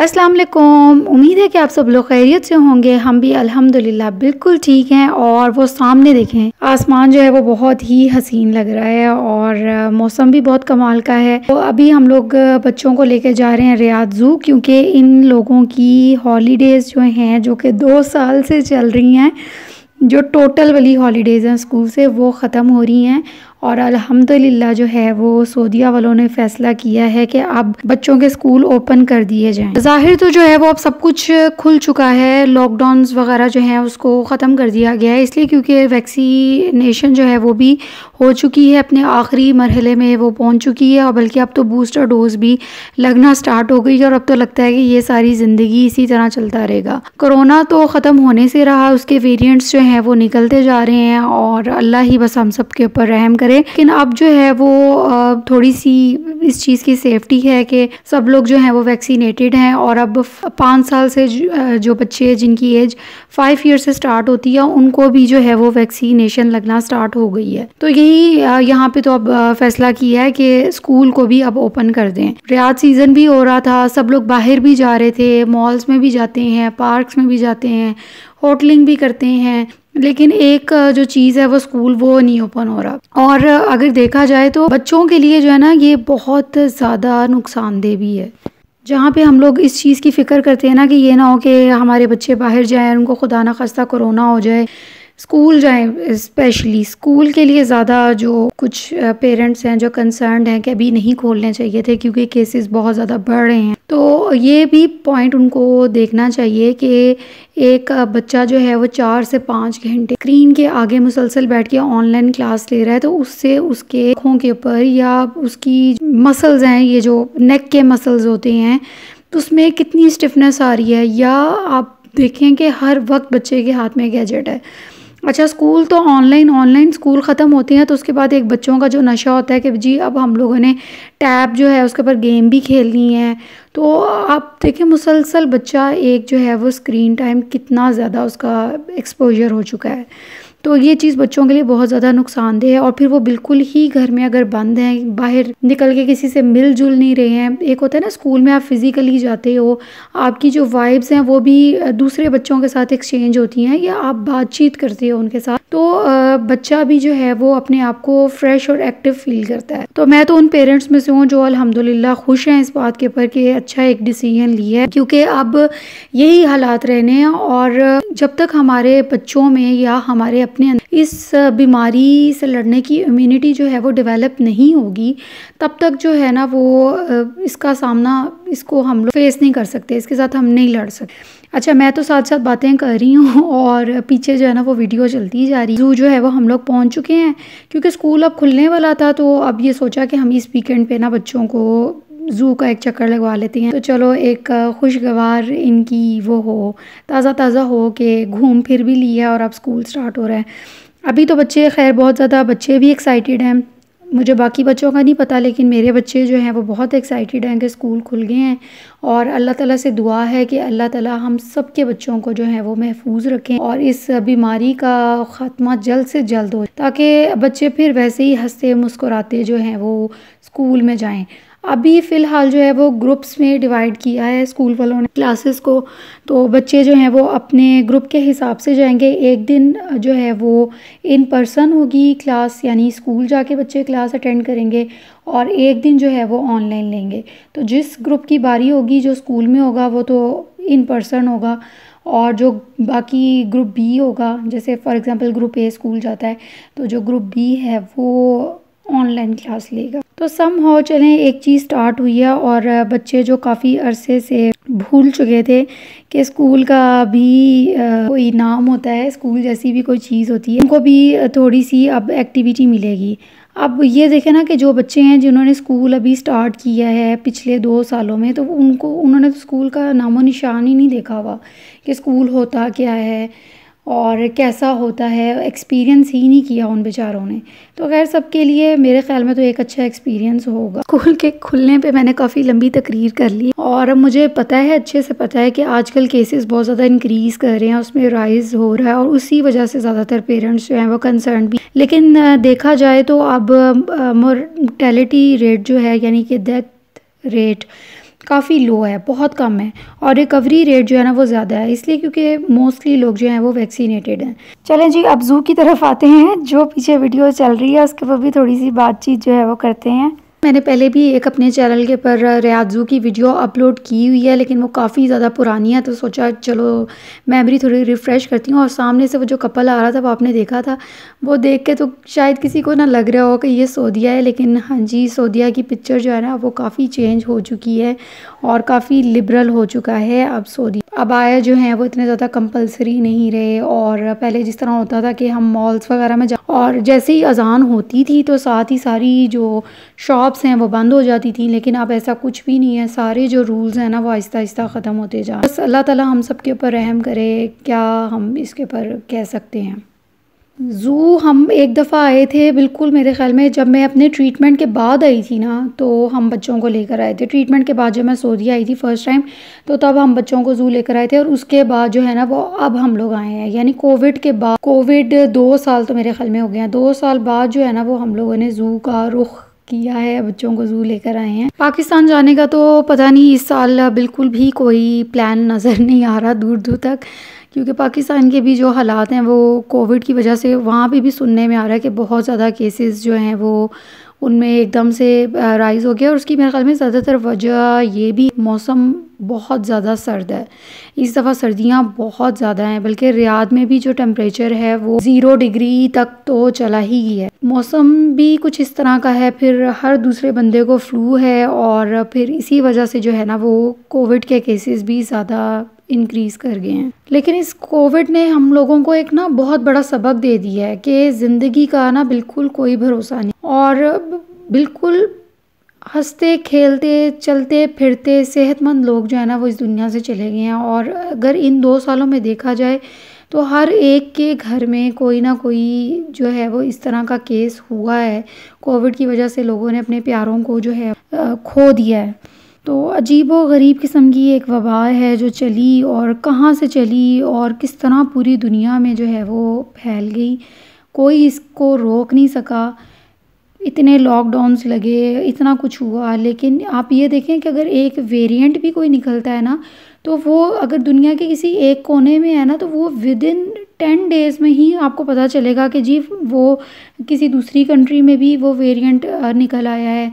अस्सलाम वालेकुम। उम्मीद है कि आप सब लोग खैरियत से होंगे। हम भी अल्हम्दुलिल्लाह बिल्कुल ठीक हैं। और वो सामने देखें, आसमान जो है वो बहुत ही हसीन लग रहा है और मौसम भी बहुत कमाल का है। तो अभी हम लोग बच्चों को लेकर जा रहे हैं रियाद ज़ू, क्योंकि इन लोगों की हॉलीडेज़ जो हैं, जो कि 2 साल से चल रही हैं, जो टोटल वाली हॉलीडेज़ हैं स्कूल से, वो ख़त्म हो रही हैं। और अल्हम्दुलिल्लाह जो है वो सऊदीया वालों ने फ़ैसला किया है कि अब बच्चों के स्कूल ओपन कर दिए जाएं। ज़ाहिर तो जो है वो अब सब कुछ खुल चुका है, लॉकडाउन्स वगैरह जो हैं उसको ख़त्म कर दिया गया है, इसलिए क्योंकि वैक्सीनेशन जो है वो भी हो चुकी है, अपने आखिरी मरहले में वो पहुँच चुकी है। और बल्कि अब तो बूस्टर डोज भी लगना स्टार्ट हो गई और अब तो लगता है कि ये सारी ज़िंदगी इसी तरह चलता रहेगा। कोरोना तो ख़त्म होने से रहा, उसके वेरिएंट्स जो हैं वो निकलते जा रहे हैं और अल्लाह ही बस हम सब के ऊपर रहम करे। लेकिन अब जो है वो थोड़ी सी इस चीज़ की सेफ्टी है कि सब लोग जो हैं वो वैक्सीनेटेड हैं। और अब 5 साल से जो बच्चे जिनकी एज 5 ईयर से स्टार्ट होती है, उनको भी जो है वो वैक्सीनेशन लगना स्टार्ट हो गई है। तो यही यहाँ पे तो अब फैसला किया है कि स्कूल को भी अब ओपन कर दें। रियाद सीज़न भी हो रहा था, सब लोग बाहर भी जा रहे थे, मॉल्स में भी जाते हैं, पार्क्स में भी जाते हैं, होटलिंग भी करते हैं, लेकिन एक जो चीज़ है वो स्कूल वो नहीं ओपन हो रहा। और अगर देखा जाए तो बच्चों के लिए जो है ना, ये बहुत ज़्यादा नुकसानदेह भी है। जहाँ पे हम लोग इस चीज़ की फ़िक्र करते हैं ना कि ये ना हो कि हमारे बच्चे बाहर जाएं, उनको खुदा ना खास्ता कोरोना हो जाए, स्कूल जाएं। स्पेशली स्कूल के लिए ज़्यादा जो कुछ पेरेंट्स हैं जो कंसर्न्ड हैं कि अभी नहीं खोलने चाहिए थे क्योंकि केसेस बहुत ज़्यादा बढ़ रहे हैं। तो ये भी पॉइंट उनको देखना चाहिए कि एक बच्चा जो है वो 4 से 5 घंटे स्क्रीन के आगे मुसलसल बैठ के ऑनलाइन क्लास ले रहा है, तो उससे उसके आँखों के ऊपर या उसकी मसल्स हैं, ये जो नेक के मसल्स होते हैं, तो उसमें कितनी स्टिफनेस आ रही है। या आप देखें कि हर वक्त बच्चे के हाथ में गैजेट है। अच्छा, स्कूल तो ऑनलाइन स्कूल ख़त्म होते हैं तो उसके बाद एक बच्चों का जो नशा होता है कि जी अब हम लोगों ने टैब जो है उसके ऊपर गेम भी खेलनी है। तो आप देखें मुसलसल बच्चा एक जो है वो स्क्रीन टाइम कितना ज़्यादा उसका एक्सपोजर हो चुका है। तो ये चीज़ बच्चों के लिए बहुत ज़्यादा नुकसानदेह है। और फिर वो बिल्कुल ही घर में अगर बंद हैं, बाहर निकल के किसी से मिल जुल नहीं रहे हैं। एक होता है ना स्कूल में आप फिज़िकली जाते हो, आपकी जो वाइब्स हैं वो भी दूसरे बच्चों के साथ एक्सचेंज होती हैं या आप बातचीत करते हो उनके साथ, तो बच्चा भी जो है वो अपने आप को फ्रेश और एक्टिव फील करता है। तो मैं तो उन पेरेंट्स में से हूँ जो अल्हम्दुलिल्लाह खुश हैं इस बात के ऊपर कि अच्छा एक डिसीजन लिया है, क्योंकि अब यही हालात रहने हैं। और जब तक हमारे बच्चों में या हमारे अपने इस बीमारी से लड़ने की इम्यूनिटी जो है वो डेवलप नहीं होगी, तब तक जो है ना वो इसका सामना, इसको हम लोग फेस नहीं कर सकते, इसके साथ हम नहीं लड़ सकते। अच्छा, मैं तो साथ साथ बातें कर रही हूँ और पीछे जो है ना वो वीडियो चलती जा रही है। ज़ू जो है वो हम लोग पहुँच चुके हैं, क्योंकि स्कूल अब खुलने वाला था, तो अब ये सोचा कि हम इस वीकेंड पे ना बच्चों को ज़ू का एक चक्कर लगवा लेते हैं। तो चलो एक खुशगवार इनकी वो हो, ताज़ा हो कि घूम फिर भी लिया और अब स्कूल स्टार्ट हो रहा है। अभी तो बच्चे खैर बहुत ज़्यादा बच्चे भी एक्साइटेड हैं, मुझे बाकी बच्चों का नहीं पता, लेकिन मेरे बच्चे जो हैं वो बहुत एक्साइटेड हैं कि स्कूल खुल गए हैं। और अल्लाह ताला से दुआ है कि अल्लाह ताला हम सब के बच्चों को जो है वो महफूज रखें और इस बीमारी का ख़ात्मा जल्द से जल्द हो, ताकि बच्चे फिर वैसे ही हंसते मुस्कुराते जो हैं वो स्कूल में जाएं। अभी फ़िलहाल जो है वो ग्रुप्स में डिवाइड किया है स्कूल वालों ने क्लासेस को, तो बच्चे जो हैं वो अपने ग्रुप के हिसाब से जाएंगे। एक दिन जो है वो इन पर्सन होगी क्लास, यानी स्कूल जाके बच्चे क्लास अटेंड करेंगे, और एक दिन जो है वो ऑनलाइन लेंगे। तो जिस ग्रुप की बारी होगी जो स्कूल में होगा वो तो इन पर्सन होगा, और जो बाकी ग्रुप बी होगा, जैसे for example group A school जाता है, तो जो ग्रुप बी है वो ऑनलाइन क्लास लेगा। तो समहाउ चलें एक चीज़ स्टार्ट हुई है और बच्चे जो काफ़ी अरसे से भूल चुके थे कि स्कूल का भी कोई नाम होता है, स्कूल जैसी भी कोई चीज़ होती है, उनको भी थोड़ी सी अब एक्टिविटी मिलेगी। अब ये देखें ना कि जो बच्चे हैं जिन्होंने स्कूल अभी स्टार्ट किया है पिछले 2 सालों में, तो उन्होंने तो स्कूल का नामो निशान ही नहीं देखा हुआ कि स्कूल होता क्या है और कैसा होता है, एक्सपीरियंस ही नहीं किया उन बेचारों ने। तो खैर सबके लिए मेरे ख्याल में तो एक अच्छा एक्सपीरियंस होगा। स्कूल के खुलने पे मैंने काफ़ी लंबी तकरीर कर ली और मुझे पता है, अच्छे से पता है कि आजकल केसेस बहुत ज़्यादा इंक्रीज़ कर रहे हैं, उसमें राइज़ हो रहा है और उसी वजह से ज़्यादातर पेरेंट्स जो हैं वो कंसर्न भी। लेकिन देखा जाए तो अब मोर्टेलिटी रेट जो है, यानी कि डेथ रेट काफ़ी लो है, बहुत कम है, और रिकवरी रेट जो है ना वो ज़्यादा है, इसलिए क्योंकि मोस्टली लोग जो हैं वो वैक्सीनेटेड हैं। चलें जी, अब ज़ू की तरफ आते हैं। जो पीछे वीडियो चल रही है उसके ऊपर भी थोड़ी सी बातचीत जो है वो करते हैं। मैंने पहले भी एक अपने चैनल के पर रियाद ज़ू की वीडियो अपलोड की हुई है, लेकिन वो काफ़ी ज़्यादा पुरानी है, तो सोचा चलो मेमोरी थोड़ी रिफ़्रेश करती हूँ। और सामने से वो जो कपल आ रहा था वो आपने देखा था, वो देख के तो शायद किसी को ना लग रहा हो कि ये सऊदीया है, लेकिन हाँ जी, सऊदीया की पिक्चर जो है ना वो काफ़ी चेंज हो चुकी है और काफ़ी लिबरल हो चुका है अब सऊदी। अब आया जो हैं वो इतने ज़्यादा कंपलसरी नहीं रहे, और पहले जिस तरह होता था कि हम मॉल्स वगैरह में और जैसे ही अजान होती थी तो साथ ही सारी जो शॉप्स हैं वो बंद हो जाती थी, लेकिन अब ऐसा कुछ भी नहीं है। सारे जो रूल्स हैं ना वो आहिस्ता आहिस्ता ख़त्म होते जा, बस अल्लाह ताला हम सब के ऊपर रहम करे, क्या हम इसके ऊपर कह सकते हैं। ज़ू हम एक दफ़ा आए थे, बिल्कुल मेरे ख़्याल में जब मैं अपने ट्रीटमेंट के बाद आई थी ना, तो हम बच्चों को लेकर आए थे। ट्रीटमेंट के बाद जब मैं सऊदी आई थी फ़र्स्ट टाइम, तो तब हम बच्चों को ज़ू लेकर आए थे, और उसके बाद जो है ना वो अब हम लोग आए हैं, यानी कोविड के बाद। कोविड 2 साल तो मेरे ख़्याल में हो गए हैं, 2 साल बाद जो है ना वो हम लोगों ने ज़ू का रुख किया है, बच्चों को ज़ू लेकर आए हैं। पाकिस्तान जाने का तो पता नहीं इस साल बिल्कुल भी कोई प्लान नज़र नहीं आ रहा दूर दूर तक, क्योंकि पाकिस्तान के भी जो हालात हैं वो कोविड की वजह से वहाँ पे भी सुनने में आ रहा है कि बहुत ज़्यादा केसेस जो हैं वो उनमें एकदम से राइज़ हो गया। और उसकी मेरे ख़्याल में ज़्यादातर वजह ये भी, मौसम बहुत ज़्यादा सर्द है इस दफ़ा, सर्दियाँ बहुत ज़्यादा हैं, बल्कि रियाद में भी जो टेम्परेचर है वो 0 डिग्री तक तो चला ही गया है। मौसम भी कुछ इस तरह का है, फिर हर दूसरे बंदे को फ्लू है, और फिर इसी वजह से जो है ना वो कोविड के केसेस भी ज़्यादा इंक्रीज़ कर गए हैं। लेकिन इस कोविड ने हम लोगों को एक ना बहुत बड़ा सबक दे दिया है कि ज़िंदगी का ना बिल्कुल कोई भरोसा नहीं, और बिल्कुल हंसते खेलते चलते फिरते सेहतमंद लोग जो है ना वो इस दुनिया से चले गए हैं। और अगर इन 2 सालों में देखा जाए तो हर एक के घर में कोई ना कोई जो है वो इस तरह का केस हुआ है। कोविड की वजह से लोगों ने अपने प्यारों को जो है खो दिया है। तो अजीब व गरीब किस्म की एक वबा है जो चली, और कहाँ से चली और किस तरह पूरी दुनिया में जो है वो फैल गई, कोई इसको रोक नहीं सका। इतने लॉकडाउन्स लगे, इतना कुछ हुआ, लेकिन आप ये देखें कि अगर एक वेरिएंट भी कोई निकलता है ना, तो वो अगर दुनिया के किसी एक कोने में है ना, तो वो विदिन 10 डेज़ में ही आपको पता चलेगा कि जी वो किसी दूसरी कंट्री में भी वो वेरिएंट निकल आया है।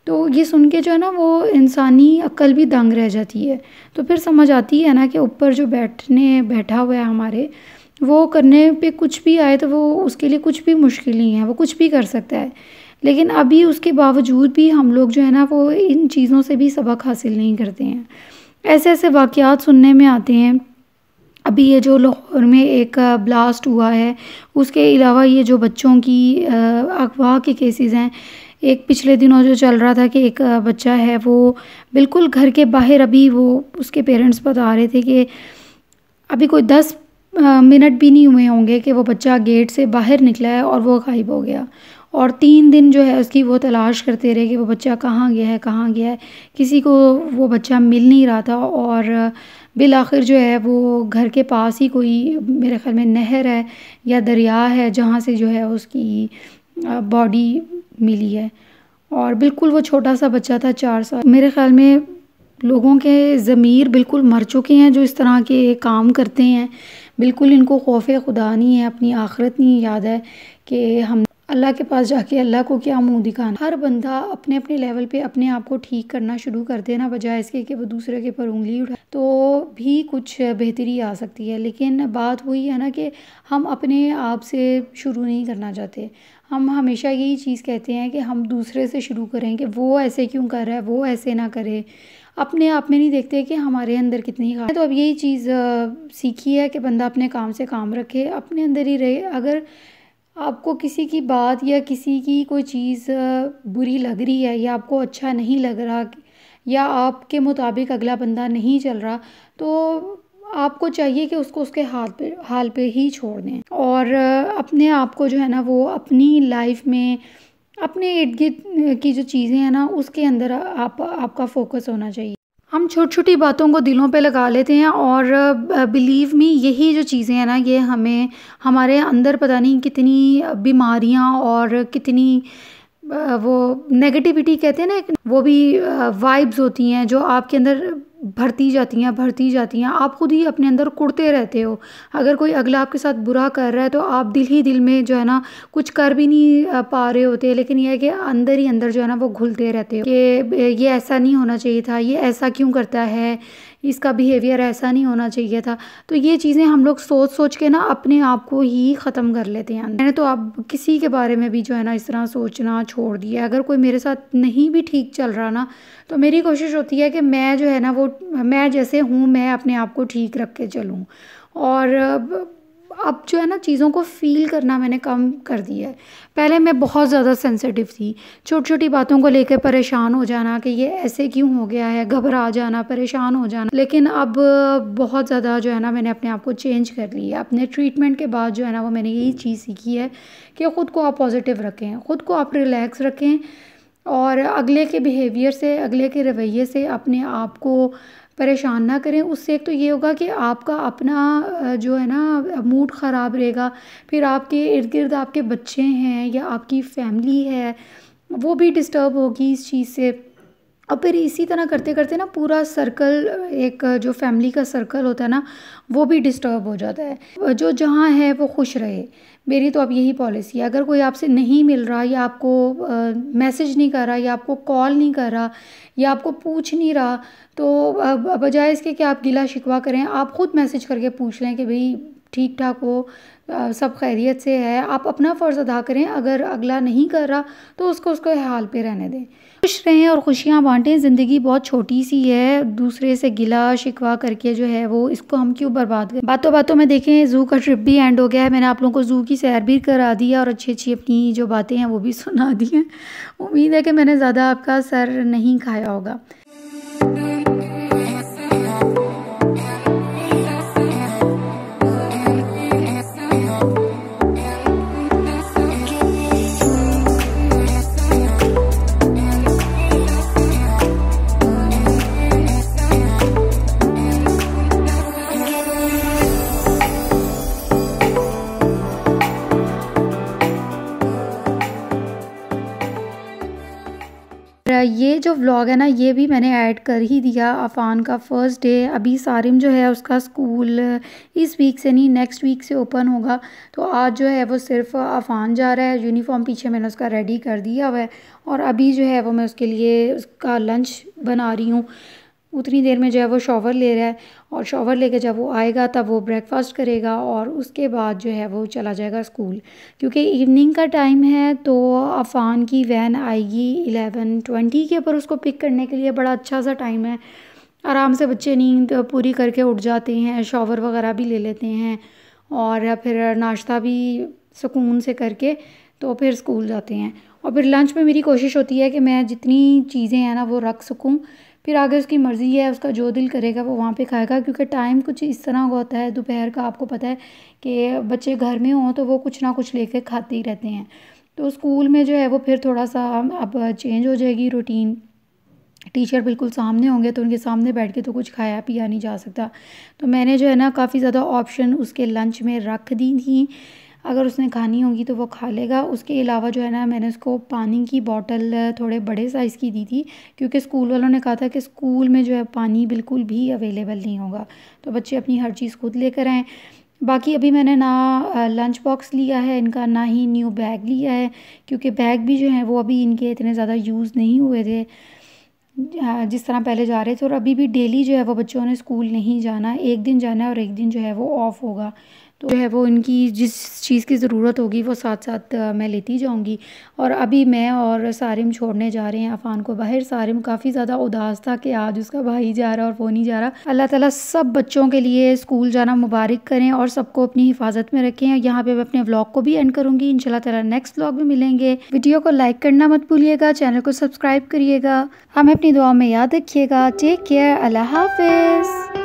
तो ये सुन के जो है ना वो इंसानी अक्ल भी दंग रह जाती है। तो फिर समझ आती है ना कि ऊपर जो बैठा हुआ है हमारे, वो करने पे कुछ भी आए तो वो उसके लिए कुछ भी मुश्किल नहीं है, वो कुछ भी कर सकता है। लेकिन अभी उसके बावजूद भी हम लोग जो है ना वो इन चीज़ों से भी सबक हासिल नहीं करते हैं। ऐसे ऐसे वाक़यात सुनने में आते हैं। अभी ये जो लाहौर में एक ब्लास्ट हुआ है, उसके अलावा ये जो बच्चों की अगवा के केसेस हैं। एक पिछले दिनों जो चल रहा था कि एक बच्चा है वो बिल्कुल घर के बाहर, अभी वो उसके पेरेंट्स बता रहे थे कि अभी कोई 10 मिनट भी नहीं हुए होंगे कि वो बच्चा गेट से बाहर निकला है और वो गायब हो गया। और 3 दिन जो है उसकी वो तलाश करते रहे कि वो बच्चा कहाँ गया है, कहाँ गया है। किसी को वो बच्चा मिल नहीं रहा था, और बिल आखिर जो है वो घर के पास ही कोई, मेरे ख़्याल में नहर है या दरिया है, जहाँ से जो है उसकी बॉडी मिली है। और बिल्कुल वो छोटा सा बच्चा था, 4 साल। मेरे ख़्याल में लोगों के ज़मीर बिल्कुल मर चुके हैं जो इस तरह के काम करते हैं। बिल्कुल इनको खौफ़े खुदा नहीं है, अपनी आखिरत नहीं याद है कि हम अल्लाह के पास जाके अल्लाह को क्या मुंह दिखाना। हर बंदा अपने अपने लेवल पे अपने आप को ठीक करना शुरू कर देना, बजाय इसके कि वो दूसरे के ऊपर उंगली उठाए, तो भी कुछ बेहतरी आ सकती है। लेकिन बात वही है ना कि हम अपने आप से शुरू नहीं करना चाहते। हम हमेशा यही चीज़ कहते हैं कि हम दूसरे से शुरू करें कि वो ऐसे क्यों कर रहा है, वो ऐसे ना करे। अपने आप में नहीं देखते कि हमारे अंदर कितनी खामी है। तो अब यही चीज़ सीखी है कि बंदा अपने काम से काम रखे, अपने अंदर ही रहे। अगर आपको किसी की बात या किसी की कोई चीज़ बुरी लग रही है, या आपको अच्छा नहीं लग रहा, या आपके मुताबिक अगला बंदा नहीं चल रहा, तो आपको चाहिए कि उसको उसके हाल पे ही छोड़ दें, और अपने आप को जो है ना वो अपनी लाइफ में अपने इर्द गिर्द की जो चीज़ें हैं ना उसके अंदर आपका फोकस होना चाहिए। हम छोटी छोटी बातों को दिलों पे लगा लेते हैं, और बिलीव मी, यही जो चीज़ें हैं ना ये हमें हमारे अंदर पता नहीं कितनी बीमारियां और कितनी वो नेगेटिविटी कहते हैं ना, वो भी वाइब्स होती हैं जो आपके अंदर भरती जाती हैं। आप खुद ही अपने अंदर कुढ़ते रहते हो। अगर कोई अगला आपके साथ बुरा कर रहा है तो आप दिल ही दिल में जो है ना कुछ कर भी नहीं पा रहे होते, लेकिन यह है कि अंदर ही अंदर जो है ना वो घुलते रहते हो कि ये ऐसा नहीं होना चाहिए था, ये ऐसा क्यों करता है, इसका बिहेवियर ऐसा नहीं होना चाहिए था। तो ये चीज़ें हम लोग सोच सोच के ना अपने आप को ही ख़त्म कर लेते हैं। मैंने तो अब किसी के बारे में भी जो है ना इस तरह सोचना छोड़ दिया। अगर कोई मेरे साथ नहीं भी ठीक चल रहा ना, तो मेरी कोशिश होती है कि मैं जो है ना वो मैं जैसे हूँ मैं अपने आप को ठीक रख के चलूँ। और अब जो है ना चीज़ों को फ़ील करना मैंने कम कर दिया है। पहले मैं बहुत ज़्यादा सेंसिटिव थी, छोटी छोटी बातों को लेकर परेशान हो जाना कि ये ऐसे क्यों हो गया है, घबरा जाना, परेशान हो जाना। लेकिन अब बहुत ज़्यादा जो है ना मैंने अपने आप को चेंज कर लिया। अपने ट्रीटमेंट के बाद जो है ना वो मैंने यही चीज़ सीखी है कि ख़ुद को आप पॉजिटिव रखें, ख़ुद को आप रिलैक्स रखें और अगले के बिहेवियर से, अगले के रवैये से अपने आप को परेशान ना करें। उससे एक तो ये होगा कि आपका अपना जो है ना मूड ख़राब रहेगा, फिर आपके इर्द गिर्द आपके बच्चे हैं या आपकी फैमिली है वो भी डिस्टर्ब होगी इस चीज़ से। और फिर इसी तरह करते करते ना पूरा सर्कल, एक जो फैमिली का सर्कल होता है ना वो भी डिस्टर्ब हो जाता है। जो जहाँ है वो खुश रहे, मेरी तो अब यही पॉलिसी है। अगर कोई आपसे नहीं मिल रहा या आपको मैसेज नहीं कर रहा या आपको कॉल नहीं कर रहा या आपको पूछ नहीं रहा, तो बजाय इसके कि आप गिला शिकवा करें, आप ख़ुद मैसेज करके पूछ लें कि भाई ठीक ठाक हो, सब खैरियत से है। आप अपना फ़र्ज़ अदा करें। अगर अगला नहीं कर रहा तो उसको हाल पे रहने दें। खुश रहें और खुशियाँ बांटें। ज़िंदगी बहुत छोटी सी है, दूसरे से गिला शिकवा करके जो है वो इसको हम क्यों बर्बाद करें। बातों बातों में देखें ज़ू का ट्रिप भी एंड हो गया है। मैंने आप लोगों को ज़ू की सैर भी करा दी है और अच्छी अच्छी अपनी जो बातें हैं वो भी सुना दी हैं। उम्मीद है कि मैंने ज़्यादा आपका सर नहीं खाया होगा। ये जो व्लॉग है ना ये भी मैंने ऐड कर ही दिया। अफ़ान का फ़र्स्ट डे, अभी सारिम जो है उसका स्कूल इस वीक से नहीं नेक्स्ट वीक से ओपन होगा। तो आज जो है वो सिर्फ अफ़ान जा रहा है। यूनिफ़ॉर्म पीछे मैंने उसका रेडी कर दिया हुआ है और अभी जो है वो मैं उसके लिए उसका लंच बना रही हूँ। उतनी देर में जो है वो शॉवर ले रहा है और शॉवर लेके जब वो आएगा तब वो ब्रेकफास्ट करेगा और उसके बाद जो है वो चला जाएगा स्कूल। क्योंकि इवनिंग का टाइम है तो अफ़ान की वैन आएगी 11:20 के ऊपर उसको पिक करने के लिए। बड़ा अच्छा सा टाइम है, आराम से बच्चे नींद पूरी करके उठ जाते हैं, शॉवर वगैरह भी ले लेते हैं और फिर नाश्ता भी सुकून से करके तो फिर स्कूल जाते हैं। और फिर लंच में मेरी कोशिश होती है कि मैं जितनी चीज़ें हैं ना वो रख सकूँ, फिर आगे उसकी मर्ज़ी है, उसका जो दिल करेगा वो वहाँ पे खाएगा। क्योंकि टाइम कुछ इस तरह का होता है दोपहर का, आपको पता है कि बच्चे घर में हों तो वो कुछ ना कुछ लेके खाते ही रहते हैं। तो स्कूल में जो है वो फिर थोड़ा सा अब चेंज हो जाएगी रूटीन। टीचर बिल्कुल सामने होंगे तो उनके सामने बैठ के तो कुछ खाया पिया नहीं जा सकता। तो मैंने जो है ना काफ़ी ज़्यादा ऑप्शन उसके लंच में रख दी थी, अगर उसने खानी होगी तो वो खा लेगा। उसके अलावा जो है ना मैंने उसको पानी की बॉटल थोड़े बड़े साइज़ की दी थी, क्योंकि स्कूल वालों ने कहा था कि स्कूल में जो है पानी बिल्कुल भी अवेलेबल नहीं होगा, तो बच्चे अपनी हर चीज़ खुद लेकर आएँ। बाकी अभी मैंने ना लंच बॉक्स लिया है इनका, ना ही न्यू बैग लिया है, क्योंकि बैग भी जो हैं वो अभी इनके इतने ज़्यादा यूज़ नहीं हुए थे जिस तरह पहले जा रहे थे। और अभी भी डेली जो है वो बच्चों ने स्कूल नहीं जाना, एक दिन जाना है और एक दिन जो है वो ऑफ़ होगा। तो जो है वो इनकी जिस चीज़ की ज़रूरत होगी वो साथ साथ मैं लेती जाऊंगी। और अभी मैं और सारिम छोड़ने जा रहे हैं अफ़ान को बाहर। सारिम काफ़ी ज़्यादा उदास था कि आज उसका भाई जा रहा है और वो नहीं जा रहा। अल्लाह ताला सब बच्चों के लिए स्कूल जाना मुबारक करें और सबको अपनी हिफाजत में रखें। यहाँ पे मैं अपने व्लॉग को भी एंड करूँगी। इंशाल्लाह ताला नेक्स्ट व्लॉग में मिलेंगे। वीडियो को लाइक करना मत भूलिएगा, चैनल को सब्सक्राइब करिएगा, हमें अपनी दुआ में याद रखिएगा। टेक केयर, अल्लाह हाफिज़।